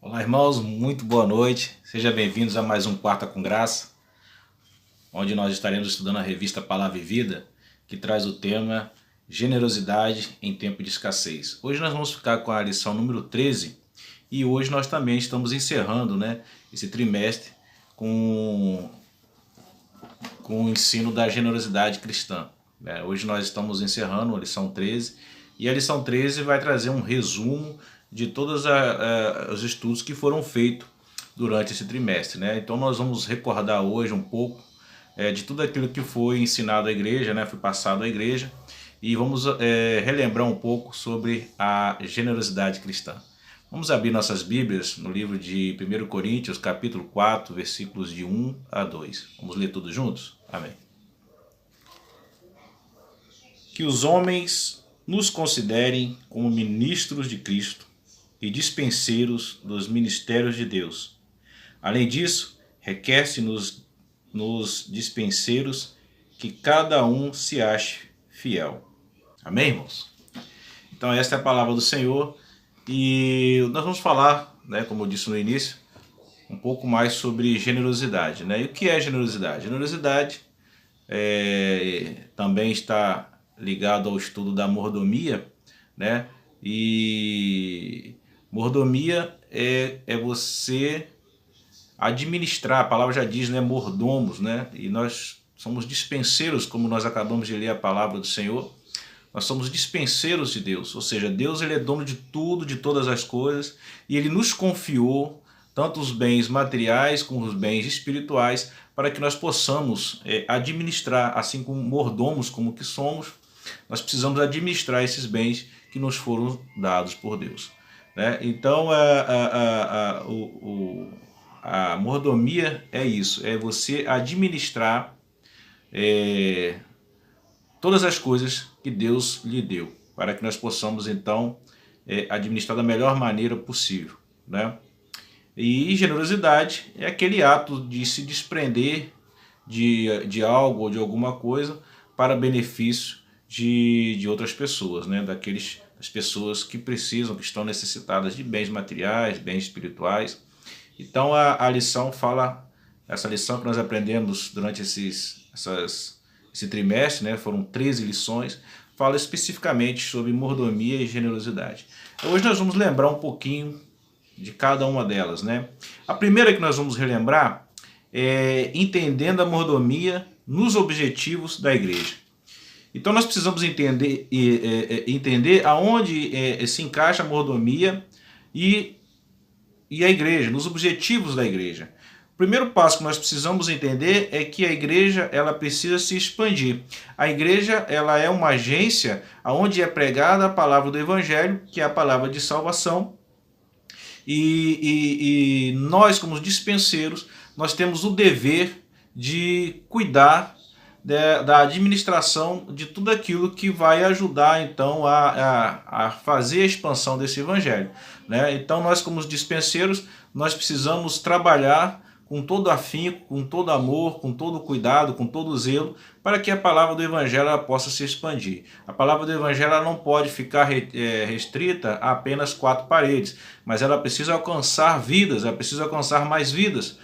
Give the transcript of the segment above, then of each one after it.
Olá, irmãos, muito boa noite. Sejam bem-vindos a mais um Quarta com Graça, onde nós estaremos estudando a revista Palavra e Vida, que traz o tema Generosidade em Tempo de Escassez. Hoje nós vamos ficar com a lição número 13 e hoje nós também estamos encerrando, esse trimestre com, com o ensino da generosidade cristã. Hoje nós estamos encerrando a lição 13 e a lição 13 vai trazer um resumo de todos os estudos que foram feitos durante esse trimestre. Então nós vamos recordar hoje um pouco de tudo aquilo que foi ensinado à igreja, foi passado à igreja, e vamos relembrar um pouco sobre a generosidade cristã. Vamos abrir nossas Bíblias no livro de 1 Coríntios, capítulo 4, versículos de 1 a 2. Vamos ler tudo juntos? Amém. Que os homens nos considerem como ministros de Cristo e dispenseiros dos ministérios de Deus. Além disso, requer-se nos dispenseiros que cada um se ache fiel. Amém, irmãos? Então esta é a palavra do Senhor e nós vamos falar, como eu disse no início, um pouco mais sobre generosidade. E o que é generosidade? Generosidade também está ligado ao estudo da mordomia, e mordomia é você administrar, a palavra já diz, mordomos, e nós somos dispenseiros, como nós acabamos de ler a palavra do Senhor. Nós somos dispenseiros de Deus, ou seja, Deus ele é dono de tudo, de todas as coisas, e Ele nos confiou tanto os bens materiais como os bens espirituais para que nós possamos administrar, assim como mordomos como que somos, nós precisamos administrar esses bens que nos foram dados por Deus. Então a mordomia é isso, é você administrar todas as coisas que Deus lhe deu, para que nós possamos então administrar da melhor maneira possível. E generosidade é aquele ato de se desprender de algo ou de alguma coisa para benefício de outras pessoas, das pessoas que precisam, que estão necessitadas de bens materiais, bens espirituais. Então a lição fala, essa lição que nós aprendemos durante esse trimestre, foram 13 lições, fala especificamente sobre mordomia e generosidade. Hoje nós vamos lembrar um pouquinho de cada uma delas. A primeira que nós vamos relembrar é entendendo a mordomia nos objetivos da igreja. Então nós precisamos entender aonde se encaixa a mordomia e a igreja, nos objetivos da igreja. O primeiro passo que nós precisamos entender é que a igreja ela precisa se expandir. A igreja ela é uma agência onde é pregada a palavra do evangelho, que é a palavra de salvação, e nós, como dispenseiros, nós temos o dever de cuidar da administração de tudo aquilo que vai ajudar então a fazer a expansão desse evangelho. Então nós, como dispenseiros, nós precisamos trabalhar com todo afinco, com todo amor, com todo cuidado, com todo zelo, para que a palavra do evangelho possa se expandir. A palavra do evangelho não pode ficar restrita a apenas 4 paredes, mas ela precisa alcançar vidas, ela precisa alcançar mais vidas.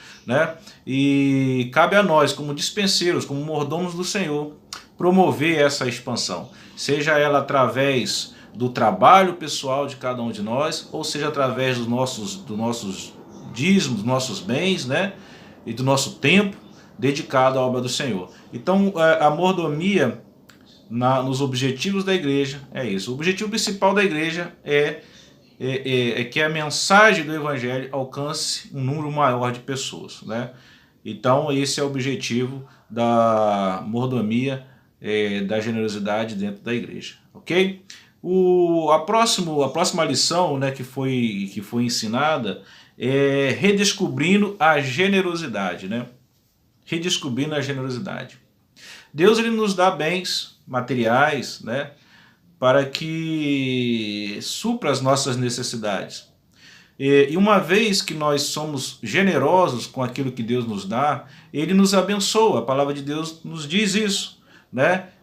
E cabe a nós, como dispenseiros, como mordomos do Senhor, promover essa expansão, seja ela através do trabalho pessoal de cada um de nós, ou seja através dos nossos dízimos, dos nossos bens, e do nosso tempo dedicado à obra do Senhor. Então a mordomia nos objetivos da igreja é isso. O objetivo principal da igreja é que a mensagem do evangelho alcance um número maior de pessoas. Então esse é o objetivo da mordomia, da generosidade dentro da igreja. Ok? A próxima lição que foi ensinada é redescobrindo a generosidade. Redescobrindo a generosidade. Deus ele nos dá bens materiais, para que supra as nossas necessidades. E uma vez que nós somos generosos com aquilo que Deus nos dá, Ele nos abençoa. A palavra de Deus nos diz isso.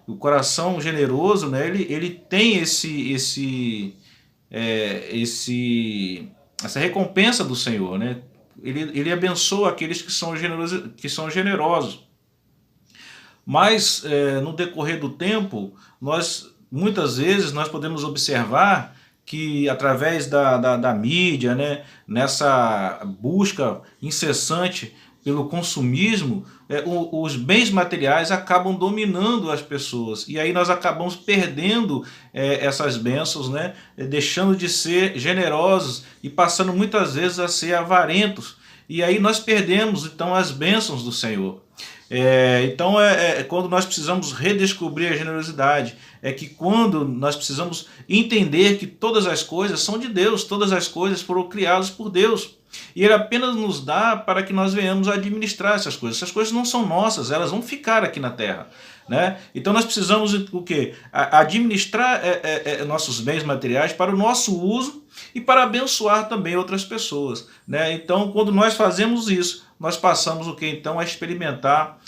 O coração generoso, ele tem esse essa recompensa do Senhor, né? Ele abençoa aqueles que são generosos. Mas no decorrer do tempo, muitas vezes nós podemos observar que através da mídia, né, nessa busca incessante pelo consumismo, os bens materiais acabam dominando as pessoas. E aí nós acabamos perdendo essas bênçãos, né, deixando de ser generosos e passando muitas vezes a ser avarentos. E aí nós perdemos então as bênçãos do Senhor. Então quando nós precisamos redescobrir a generosidade, é que quando nós precisamos entender que todas as coisas são de Deus, todas as coisas foram criadas por Deus. E Ele apenas nos dá para que nós venhamos a administrar essas coisas. Essas coisas não são nossas, elas vão ficar aqui na terra. Né? Então nós precisamos o quê? Administrar nossos bens materiais para o nosso uso e para abençoar também outras pessoas. Né? Então quando nós fazemos isso, nós passamos o que então a experimentar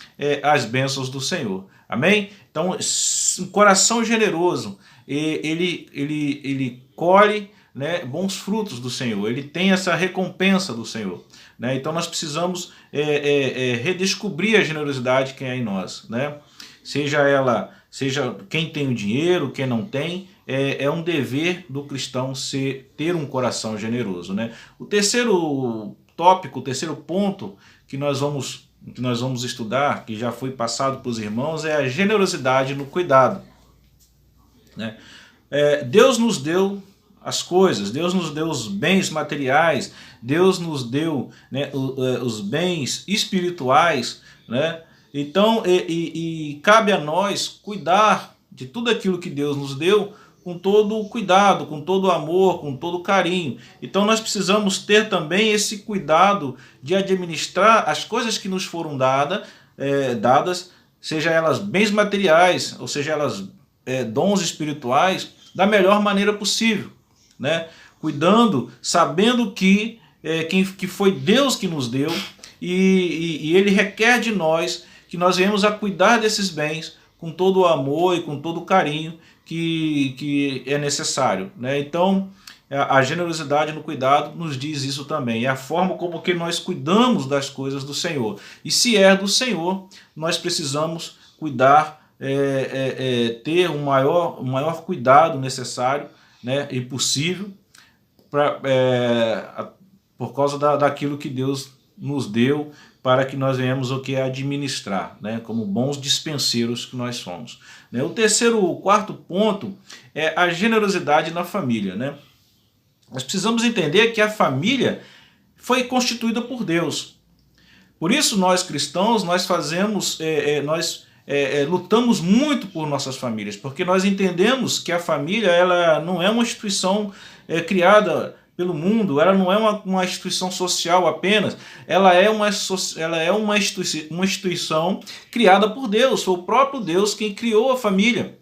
as bênçãos do Senhor. Amém? Então um coração generoso, ele colhe, né, bons frutos do Senhor, ele tem essa recompensa do Senhor. Né? Então nós precisamos redescobrir a generosidade que é em nós. Né? Seja quem tem o dinheiro, quem não tem, é um dever do cristão ter um coração generoso. Né? O terceiro tópico, o terceiro ponto que nós vamos estudar, que já foi passado para os irmãos, é a generosidade no cuidado. Né? Deus nos deu as coisas, Deus nos deu os bens materiais, Deus nos deu, né, os bens espirituais, né? Então, cabe a nós cuidar de tudo aquilo que Deus nos deu com todo o cuidado, com todo o amor, com todo o carinho. Então nós precisamos ter também esse cuidado de administrar as coisas que nos foram dadas, seja elas bens materiais, ou seja elas dons espirituais, da melhor maneira possível. Né? Cuidando, sabendo que foi Deus que nos deu e Ele requer de nós que nós venhamos a cuidar desses bens com todo o amor e com todo o carinho que é necessário. Né? Então a generosidade no cuidado nos diz isso também, é a forma como que nós cuidamos das coisas do Senhor. E se é do Senhor, nós precisamos cuidar, ter o maior cuidado necessário, né, e possível, por causa daquilo que Deus nos deu, para que nós venhamos o que administrar, né, como bons dispenseiros que nós somos. Né? O quarto ponto é a generosidade na família. Né? Nós precisamos entender que a família foi constituída por Deus. Por isso nós cristãos, nós lutamos muito por nossas famílias, porque nós entendemos que a família ela não é uma instituição criada pelo mundo, ela não é uma instituição social apenas, ela é uma instituição criada por Deus, foi o próprio Deus quem criou a família.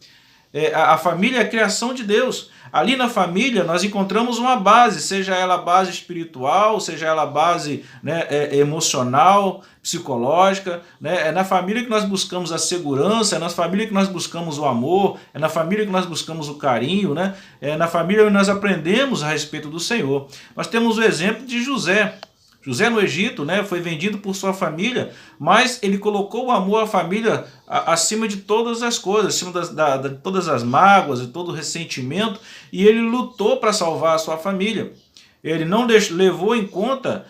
A família é a criação de Deus. Ali na família nós encontramos uma base, seja ela base espiritual, seja ela base, né, emocional, psicológica. Né? É na família que nós buscamos a segurança, é na família que nós buscamos o amor, é na família que nós buscamos o carinho, né? É na família que nós aprendemos a respeito do Senhor. Nós temos o exemplo de José. José no Egito, né, foi vendido por sua família, mas ele colocou o amor à família acima de todas as coisas, acima de todas as mágoas e todo o ressentimento, e ele lutou para salvar a sua família. Ele não levou em conta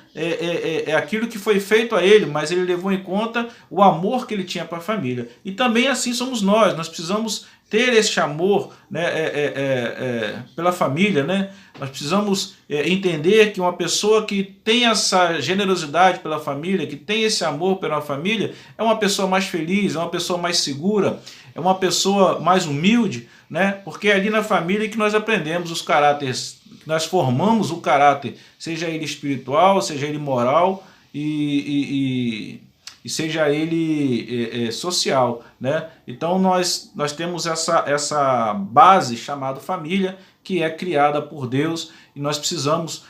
aquilo que foi feito a ele, mas ele levou em conta o amor que ele tinha para a família. E também assim somos nós precisamos ter esse amor, né, pela família. Né? Nós precisamos entender que uma pessoa que tem essa generosidade pela família, que tem esse amor pela família, é uma pessoa mais feliz, é uma pessoa mais segura, é uma pessoa mais humilde, né? Porque é ali na família que nós aprendemos os caráteres, que nós formamos o caráter, seja ele espiritual, seja ele moral e seja ele social. Né? Então nós temos essa base chamada família, que é criada por Deus, e nós precisamos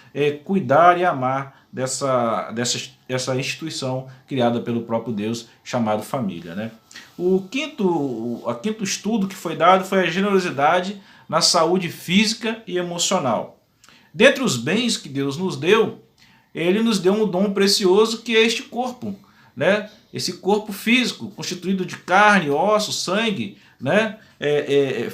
cuidar e amar dessa instituição criada pelo próprio Deus, chamado família. Né? O quinto estudo que foi dado foi a generosidade na saúde física e emocional. Dentre os bens que Deus nos deu, Ele nos deu um dom precioso que é este corpo, né? Esse corpo físico, constituído de carne, ossos, sangue, né?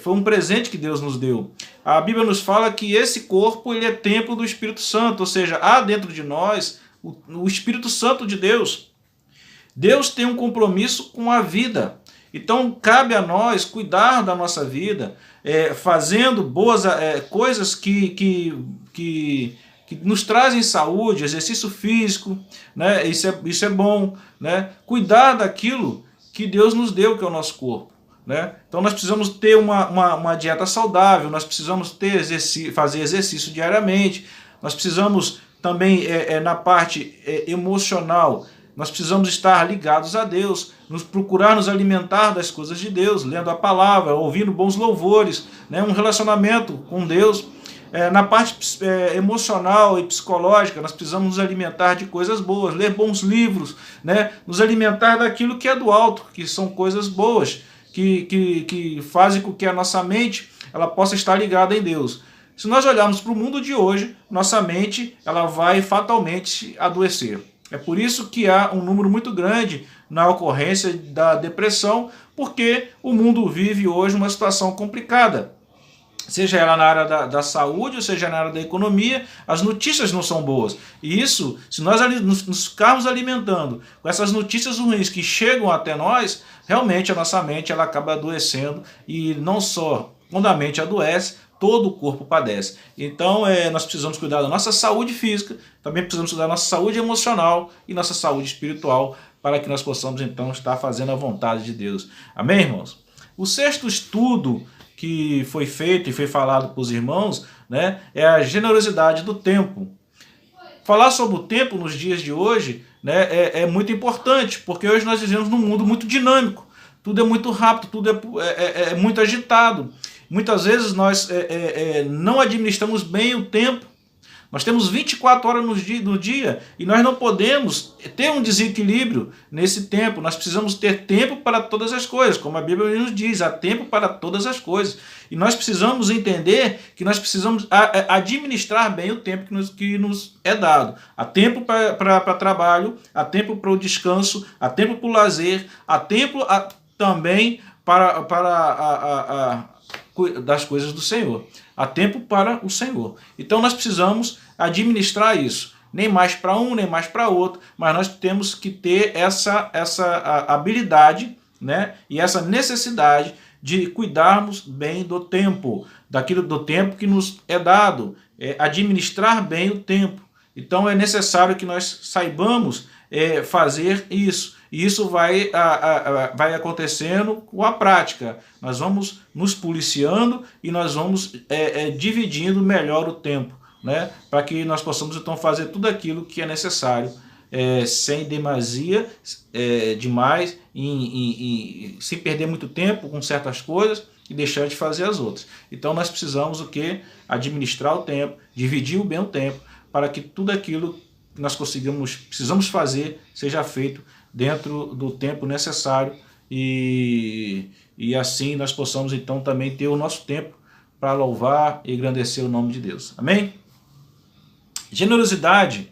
Foi um presente que Deus nos deu. A Bíblia nos fala que esse corpo ele é templo do Espírito Santo, ou seja, há dentro de nós o Espírito Santo de Deus. Deus tem um compromisso com a vida. Então cabe a nós cuidar da nossa vida, fazendo boas coisas que nos trazem saúde, exercício físico, né? Isso é bom, né? Cuidar daquilo que Deus nos deu, que é o nosso corpo, né? Então nós precisamos ter uma dieta saudável, nós precisamos fazer exercício diariamente, nós precisamos também, na parte emocional, nós precisamos estar ligados a Deus, procurar nos alimentar das coisas de Deus, lendo a palavra, ouvindo bons louvores, né? Um relacionamento com Deus. Na parte emocional e psicológica, nós precisamos nos alimentar de coisas boas, ler bons livros, né? Nos alimentar daquilo que é do alto, que são coisas boas, que fazem com que a nossa mente ela possa estar ligada em Deus. Se nós olharmos para o mundo de hoje, nossa mente ela vai fatalmente adoecer. É por isso que há um número muito grande na ocorrência da depressão, porque o mundo vive hoje uma situação complicada. Seja ela na área da saúde, ou seja na área da economia, as notícias não são boas. E isso, se nós nos ficarmos alimentando com essas notícias ruins que chegam até nós, realmente a nossa mente ela acaba adoecendo, e não só quando a mente adoece, todo o corpo padece. Então nós precisamos cuidar da nossa saúde física, também precisamos cuidar da nossa saúde emocional e nossa saúde espiritual, para que nós possamos então estar fazendo a vontade de Deus. Amém, irmãos? O sexto estudo que foi feito e foi falado para os irmãos, né, é a generosidade do tempo. Falar sobre o tempo nos dias de hoje, né, é muito importante, porque hoje nós vivemos num mundo muito dinâmico, tudo é muito rápido, tudo é muito agitado. Muitas vezes nós não administramos bem o tempo. Nós temos 24 horas no dia e nós não podemos ter um desequilíbrio nesse tempo. Nós precisamos ter tempo para todas as coisas, como a Bíblia nos diz, há tempo para todas as coisas. E nós precisamos entender que nós precisamos administrar bem o tempo que nos é dado. Há tempo para trabalho, há tempo para o descanso, há tempo para o lazer, há tempo também das coisas do Senhor. Há tempo para o Senhor. Então nós precisamos administrar isso. Nem mais para um, nem mais para outro, mas nós temos que ter essa habilidade, né? E essa necessidade de cuidarmos bem do tempo, do tempo que nos é dado, administrar bem o tempo. Então é necessário que nós saibamos fazer isso. E isso vai acontecendo com a prática. Nós vamos nos policiando e nós vamos dividindo melhor o tempo, né? Para que nós possamos então fazer tudo aquilo que é necessário, sem demasia, demais, sem perder muito tempo com certas coisas e deixar de fazer as outras. Então nós precisamos o quê? Administrar o tempo, dividir bem o tempo, para que tudo aquilo que nós precisamos fazer seja feito dentro do tempo necessário e assim nós possamos então também ter o nosso tempo para louvar e engrandecer o nome de Deus. Amém? Generosidade,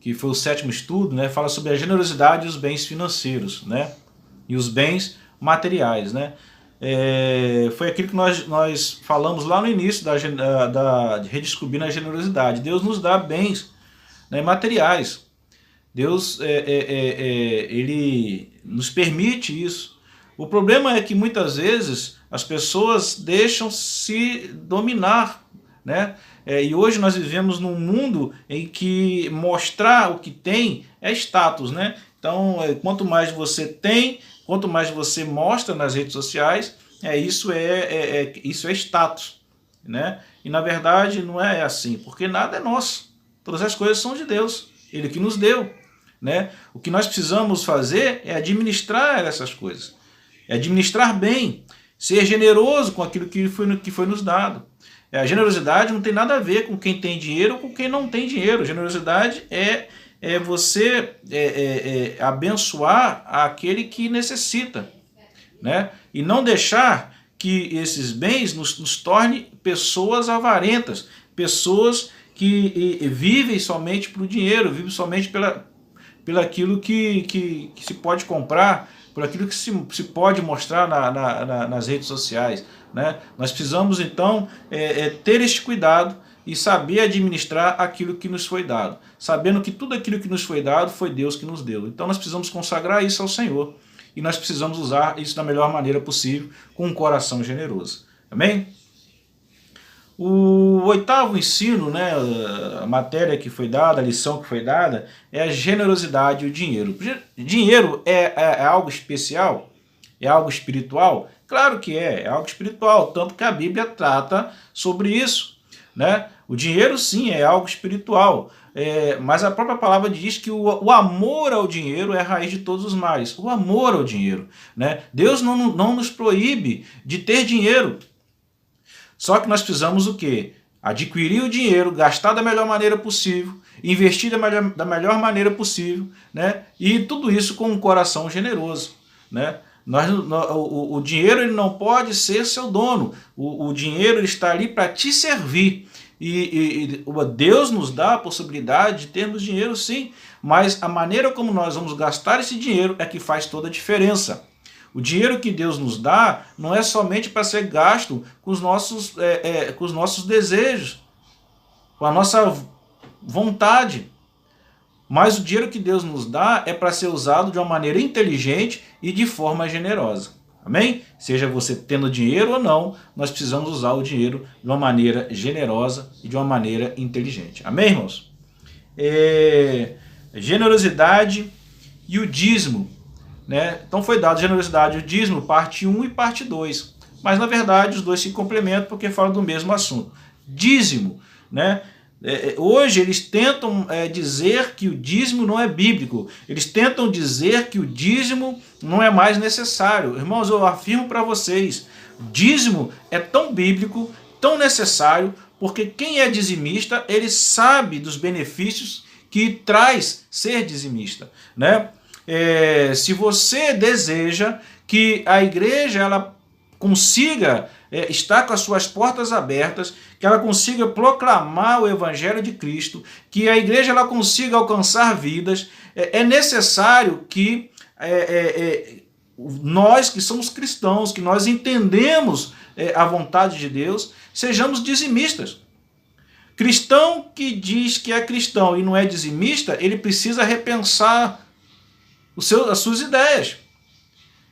que foi o sétimo estudo, né, fala sobre a generosidade e os bens financeiros, né, e os bens materiais, né. Foi aquilo que nós falamos lá no início de Redescobrindo a Generosidade. Deus nos dá bens, né, materiais. Deus ele nos permite isso. O problema é que muitas vezes as pessoas deixam se dominar, né? E hoje nós vivemos num mundo em que mostrar o que tem é status, né? Então, quanto mais você tem, quanto mais você mostra nas redes sociais, isso é status, né? E na verdade não é assim, porque nada é nosso. Todas as coisas são de Deus, Ele que nos deu, né? O que nós precisamos fazer é administrar essas coisas, é administrar bem, ser generoso com aquilo que foi nos dado. A generosidade não tem nada a ver com quem tem dinheiro ou com quem não tem dinheiro. Generosidade é você abençoar aquele que necessita, né? E não deixar que esses bens nos tornem pessoas avarentas, pessoas que vivem somente para o dinheiro, vivem somente pelo aquilo que se pode comprar, por aquilo que se pode mostrar nas redes sociais, né? Nós precisamos então ter este cuidado e saber administrar aquilo que nos foi dado, sabendo que tudo aquilo que nos foi dado foi Deus que nos deu. Então nós precisamos consagrar isso ao Senhor e nós precisamos usar isso da melhor maneira possível, com um coração generoso. Amém? O oitavo ensino, né, a matéria que foi dada, a lição que foi dada, é a generosidade e o dinheiro. Dinheiro é algo especial? É algo espiritual? Claro que é algo espiritual, tanto que a Bíblia trata sobre isso, né? O dinheiro sim é algo espiritual, mas a própria palavra diz que o amor ao dinheiro é a raiz de todos os males. O amor ao dinheiro, né? Deus não nos proíbe de ter dinheiro. Só que nós precisamos o quê? Adquirir o dinheiro, gastar da melhor maneira possível, investir da melhor maneira possível, né? E tudo isso com um coração generoso, né? O dinheiro ele não pode ser seu dono. O dinheiro ele está ali para te servir. E Deus nos dá a possibilidade de termos dinheiro sim, mas a maneira como nós vamos gastar esse dinheiro é que faz toda a diferença. O dinheiro que Deus nos dá não é somente para ser gasto com os nossos desejos, com a nossa vontade. Mas o dinheiro que Deus nos dá é para ser usado de uma maneira inteligente e de forma generosa. Amém? Seja você tendo dinheiro ou não, nós precisamos usar o dinheiro de uma maneira generosa e de uma maneira inteligente. Amém, irmãos? Generosidade e o dízimo. Né? Então foi dado generosidade e o dízimo, parte 1 e parte 2. Mas na verdade os dois se complementam porque falam do mesmo assunto. Dízimo, né? Hoje eles tentam dizer que o dízimo não é bíblico. Eles tentam dizer que o dízimo não é mais necessário. Irmãos, eu afirmo para vocês, dízimo é tão bíblico, tão necessário, porque quem é dizimista, ele sabe dos benefícios que traz ser dizimista, né? Se você deseja que a igreja ela consiga estar com as suas portas abertas, que ela consiga proclamar o Evangelho de Cristo, que a igreja ela consiga alcançar vidas, é necessário que nós que somos cristãos, que nós entendemos a vontade de Deus, sejamos dizimistas. Cristão que diz que é cristão e não é dizimista, ele precisa repensar as suas ideias.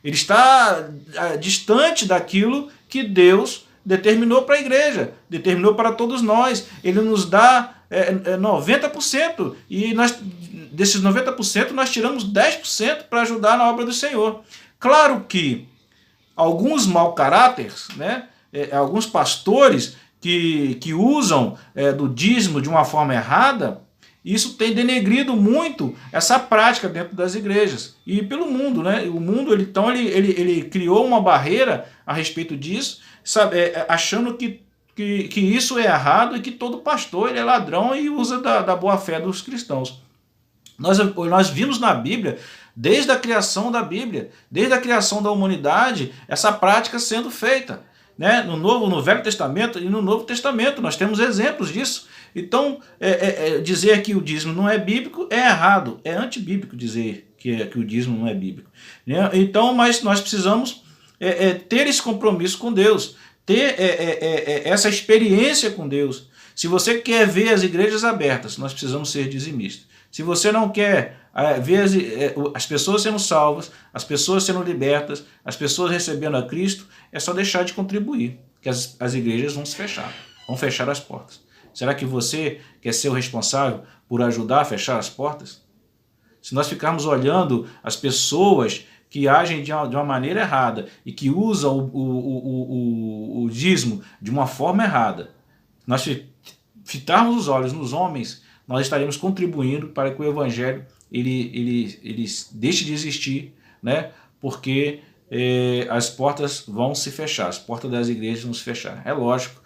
Ele está distante daquilo que Deus determinou para a igreja, determinou para todos nós. Ele nos dá 90% e desses 90% nós tiramos 10% para ajudar na obra do Senhor. Claro que alguns mau caráteres, né, alguns pastores que usam do dízimo de uma forma errada, isso tem denegrido muito essa prática dentro das igrejas e pelo mundo, né? O mundo ele criou uma barreira a respeito disso, sabe, achando que isso é errado e que todo pastor ele é ladrão e usa da boa fé dos cristãos. Nós vimos na Bíblia, desde a criação da Bíblia, desde a criação da humanidade, essa prática sendo feita, né? No Velho Testamento e no Novo Testamento nós temos exemplos disso. Então, dizer que o dízimo não é bíblico é errado, é antibíblico dizer que o dízimo não é bíblico. Né? Então, mas nós precisamos ter esse compromisso com Deus, ter essa experiência com Deus. Se você quer ver as igrejas abertas, nós precisamos ser dizimistas. Se você não quer ver as pessoas sendo salvas, as pessoas sendo libertas, as pessoas recebendo a Cristo, é só deixar de contribuir, que as igrejas vão se fechar, vão fechar as portas. Será que você quer ser o responsável por ajudar a fechar as portas? Se nós ficarmos olhando as pessoas que agem de uma maneira errada e que usam o dízimo de uma forma errada, nós fitarmos os olhos nos homens, nós estaremos contribuindo para que o Evangelho ele deixe de existir, né? Porque as portas vão se fechar, as portas das igrejas vão se fechar. É lógico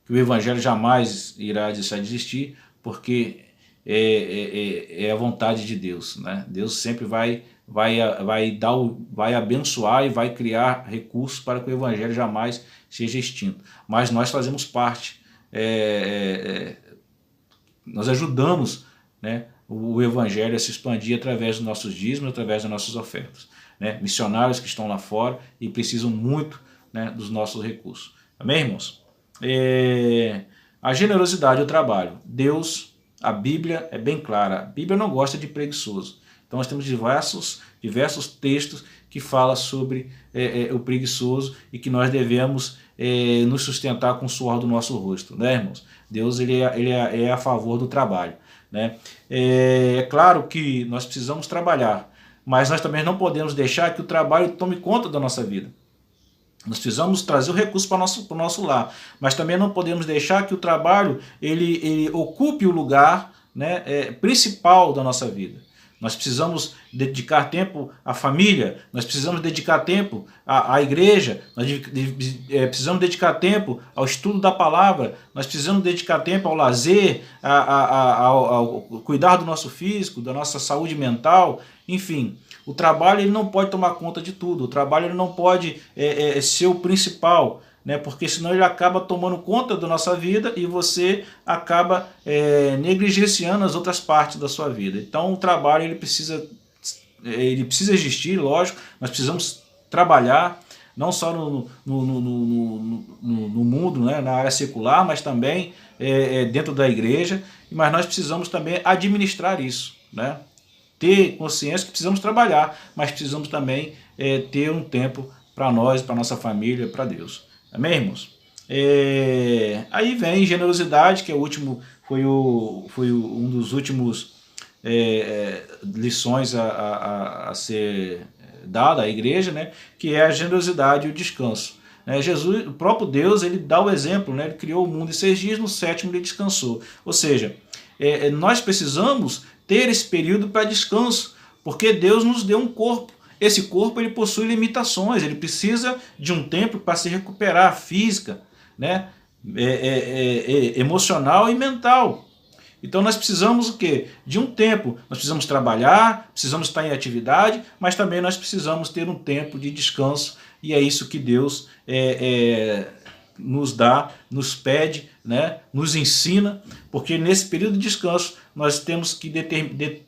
que o Evangelho jamais irá deixar de existir, porque é a vontade de Deus, né? Deus sempre vai abençoar e vai criar recursos para que o Evangelho jamais seja extinto. Mas nós fazemos parte nós ajudamos, né, o evangelho a se expandir através dos nossos dízimos, através das nossas ofertas, né? Missionários que estão lá fora e precisam muito, né, dos nossos recursos. Amém, irmãos? A generosidade e o trabalho. Deus, a Bíblia é bem clara. A Bíblia não gosta de preguiçoso. Então nós temos diversos textos que falam sobre o preguiçoso e que nós devemos nos sustentar com o suor do nosso rosto, né, irmãos? Deus ele é a favor do trabalho, né? É claro que nós precisamos trabalhar, mas nós também não podemos deixar que o trabalho tome conta da nossa vida. Nós precisamos trazer o recurso para o nosso lar, mas também não podemos deixar que o trabalho ele ocupe o lugar, né, principal da nossa vida. Nós precisamos dedicar tempo à família, nós precisamos dedicar tempo à igreja, nós precisamos dedicar tempo ao estudo da palavra, nós precisamos dedicar tempo ao lazer, ao cuidar do nosso físico, da nossa saúde mental, enfim. O trabalho ele não pode tomar conta de tudo, o trabalho ele não pode ser o principal, né? Porque senão ele acaba tomando conta da nossa vida e você acaba negligenciando as outras partes da sua vida. Então o trabalho ele precisa existir, lógico, nós precisamos trabalhar, não só no mundo, né, na área secular, mas também dentro da igreja, mas nós precisamos também administrar isso, né? Ter consciência que precisamos trabalhar, mas precisamos também ter um tempo para nós, para nossa família, para Deus. Amém, irmãos? Aí vem generosidade, que é o último, foi um dos últimos lições a ser dada à igreja, né? Que é a generosidade e o descanso. Jesus, o próprio Deus, ele dá o exemplo, né? Ele criou o mundo em 6 dias, no 7º ele descansou. Ou seja, nós precisamos ter esse período para descanso, porque Deus nos deu um corpo. Esse corpo ele possui limitações, ele precisa de um tempo para se recuperar física, né? Emocional e mental. Então nós precisamos o quê? De um tempo. Nós precisamos trabalhar, precisamos estar em atividade, mas também nós precisamos ter um tempo de descanso, e é isso que Deus nos dá, nos pede, né? Nos ensina, porque nesse período de descanso nós temos que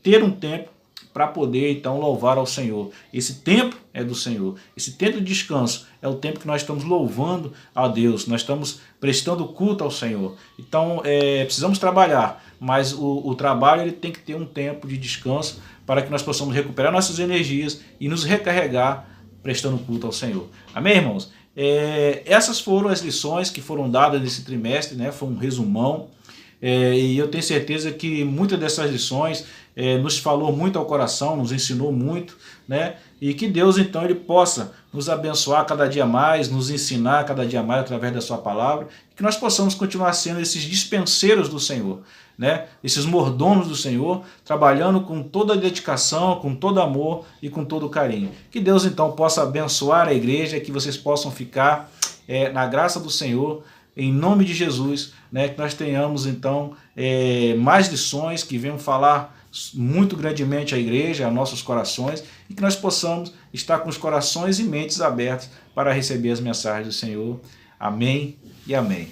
ter um tempo para poder então louvar ao Senhor. Esse tempo é do Senhor. Esse tempo de descanso é o tempo que nós estamos louvando a Deus, nós estamos prestando culto ao Senhor. Então precisamos trabalhar, mas o trabalho ele tem que ter um tempo de descanso para que nós possamos recuperar nossas energias e nos recarregar prestando culto ao Senhor. Amém, irmãos? Essas foram as lições que foram dadas nesse trimestre, né? Foi um resumão. E eu tenho certeza que muitas dessas lições nos falou muito ao coração, nos ensinou muito, né? E que Deus então ele possa nos abençoar cada dia mais, nos ensinar cada dia mais através da sua palavra, que nós possamos continuar sendo esses dispenseiros do Senhor, né? Esses mordomos do Senhor, trabalhando com toda a dedicação, com todo amor e com todo carinho. Que Deus então possa abençoar a igreja, que vocês possam ficar na graça do Senhor, em nome de Jesus, né? Que nós tenhamos então mais lições que venham falar muito grandemente à igreja, a nossos corações, e que nós possamos estar com os corações e mentes abertos para receber as mensagens do Senhor. Amém e amém.